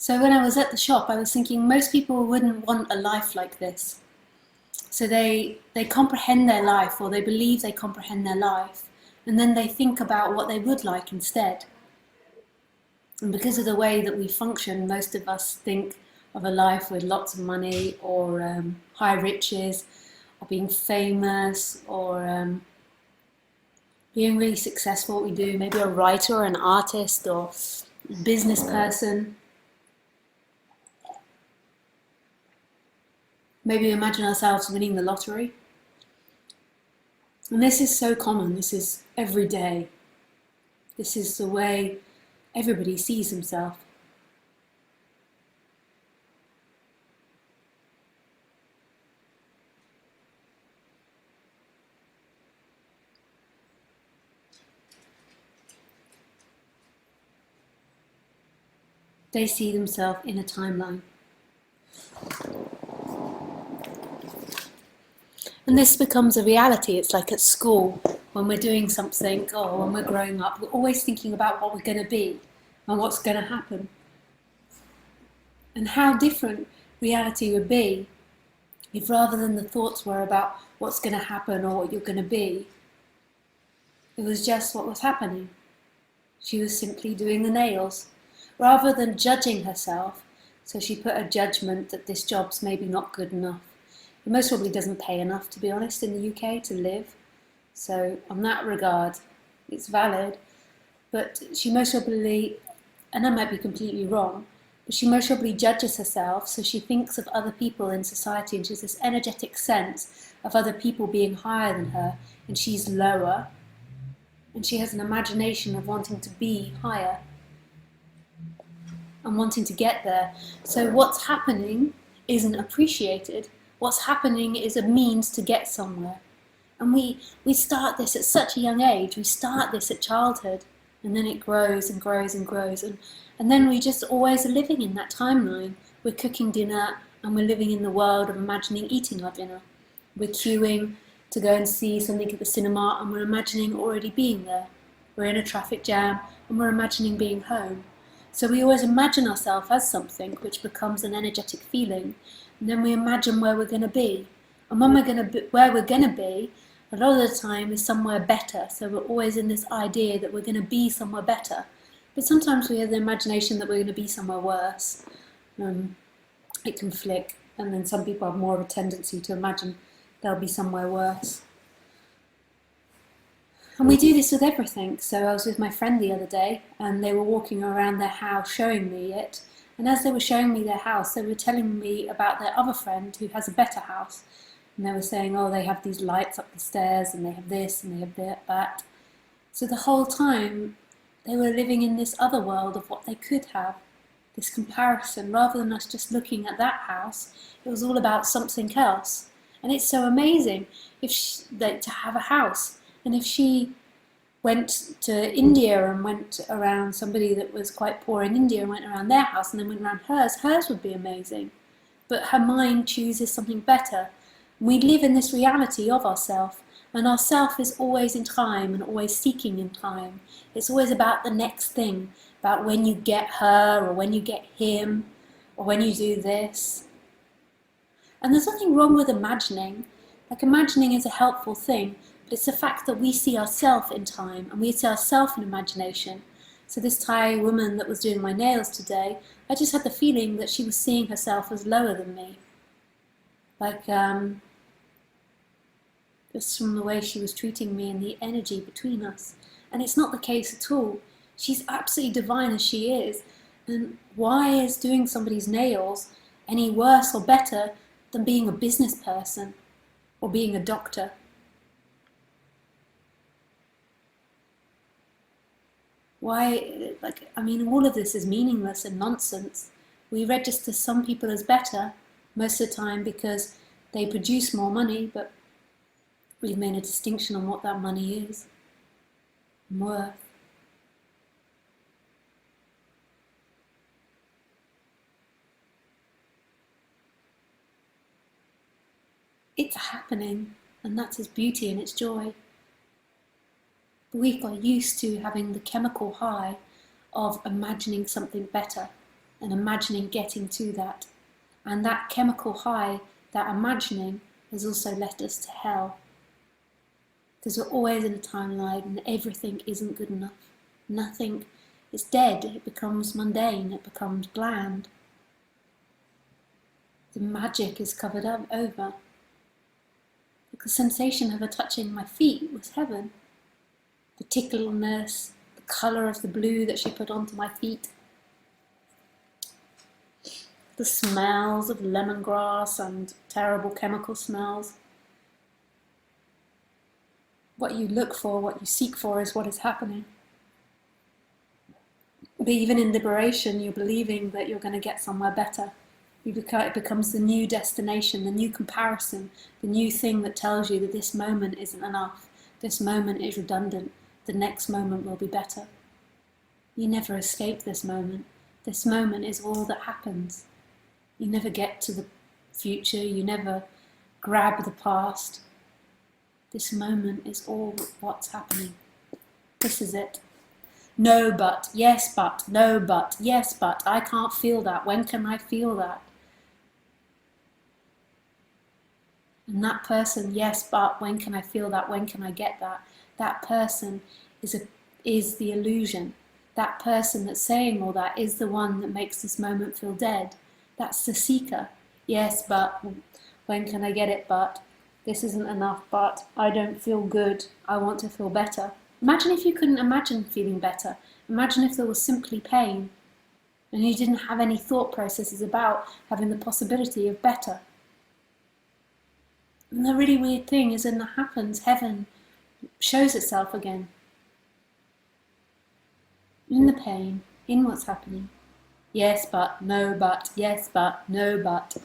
So when I was at the shop, I was thinking most people wouldn't want a life like this. So they comprehend their life, or they believe they comprehend their life, and then they think about what they would like instead. And because of the way that we function, most of us think of a life with lots of money, or high riches, or being famous, or being really successful at what we do, maybe a writer or an artist or business person. Maybe imagine ourselves winning the lottery. And this is so common, this is every day. This is the way everybody sees himself. They see themselves in a timeline. And this becomes a reality. It's like at school, when we're doing something, or when we're growing up, we're always thinking about what we're going to be and what's going to happen. And how different reality would be if, rather than the thoughts were about what's going to happen or what you're going to be, it was just what was happening. She was simply doing the nails. Rather than judging herself, so she put a judgment that this job's maybe not good enough. It most probably doesn't pay enough, to be honest, in the UK to live. So on that regard, it's valid. But she most probably, and I might be completely wrong, but she most probably judges herself, so she thinks of other people in society, and she has this energetic sense of other people being higher than her, and she's lower. And she has an imagination of wanting to be higher and wanting to get there. So what's happening isn't appreciated. What's happening is a means to get somewhere. And we start this at such a young age. We start this at childhood, and then it grows and grows and grows. And then we just always are living in that timeline. We're cooking dinner, and we're living in the world of imagining eating our dinner. We're queuing to go and see something at the cinema, and we're imagining already being there. We're in a traffic jam, and we're imagining being home. So we always imagine ourselves as something, which becomes an energetic feeling, and then we imagine where we're going to be. And when where we're going to be, a lot of the time is somewhere better. So we're always in this idea that we're going to be somewhere better. But sometimes we have the imagination that we're going to be somewhere worse. It can flick, and then some people have more of a tendency to imagine they'll be somewhere worse. And we do this with everything. So I was with my friend the other day, and they were walking around their house showing me it. And as they were showing me their house, they were telling me about their other friend who has a better house. And they were saying, oh, they have these lights up the stairs, and they have this, and they have that. So the whole time, they were living in this other world of what they could have, this comparison. Rather than us just looking at that house, it was all about something else. And it's so amazing to have a house. And if she went to India and went around somebody that was quite poor in India and went around their house and then went around hers would be amazing. But her mind chooses something better. We live in this reality of ourself, and our self is always in time and always seeking in time. It's always about the next thing, about when you get her or when you get him or when you do this. And there's nothing wrong with imagining. Like, imagining is a helpful thing. But it's the fact that we see ourselves in time and we see ourselves in imagination. So this Thai woman that was doing my nails today, I just had the feeling that she was seeing herself as lower than me. Like, just from the way she was treating me and the energy between us. And it's not the case at all. She's absolutely divine as she is. And why is doing somebody's nails any worse or better than being a business person or being a doctor? Why, all of this is meaningless and nonsense. We register some people as better most of the time because they produce more money, but we've made a distinction on what that money is and worth. It's happening, and that's its beauty and its joy. We've got used to having the chemical high of imagining something better. and imagining getting to that. And that chemical high, that imagining, has also led us to hell. Because we're always in a timeline and everything isn't good enough. Nothing is dead, it becomes mundane, it becomes bland. The magic is covered up over. The sensation of her touching my feet was heaven. The tickleness, the colour of the blue that she put onto my feet. The smells of lemongrass and terrible chemical smells. What you look for, what you seek for is what is happening. But even in liberation, you're believing that you're going to get somewhere better. It becomes the new destination, the new comparison, the new thing that tells you that this moment isn't enough, this moment is redundant, the next moment will be better. You never escape this moment. This moment is all that happens. You never get to the future, you never grab the past. This moment is all what's happening. This is it. No but, yes but, no but, yes but, I can't feel that, when can I feel that? And that person, yes but, when can I feel that, when can I get that? That person is the illusion. That person that's saying all that is the one that makes this moment feel dead. That's the seeker. Yes but, when can I get it but? This isn't enough but, I don't feel good, I want to feel better. Imagine if you couldn't imagine feeling better. Imagine if there was simply pain and you didn't have any thought processes about having the possibility of better. And the really weird thing is when that happens, heaven shows itself again. In the pain, in what's happening. Yes but, no but, yes but, no but.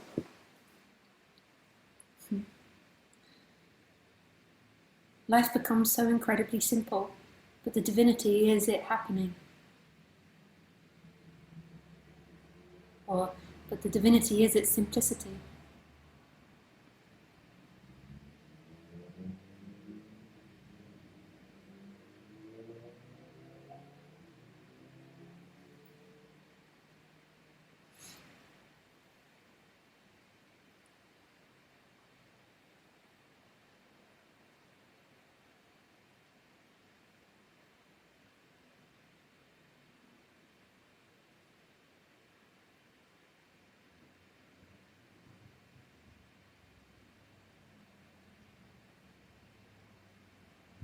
Life becomes so incredibly simple, but the divinity is it happening. But the divinity is its simplicity.